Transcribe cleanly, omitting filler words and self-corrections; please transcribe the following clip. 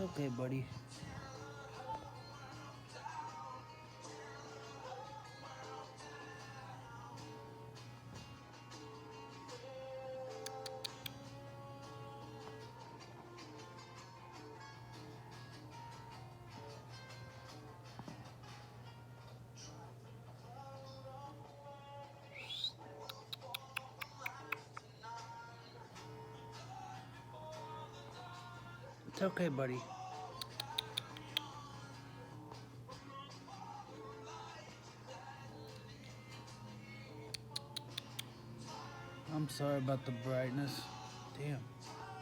It's okay, buddy. It's okay, buddy. I'm sorry about the brightness. Damn.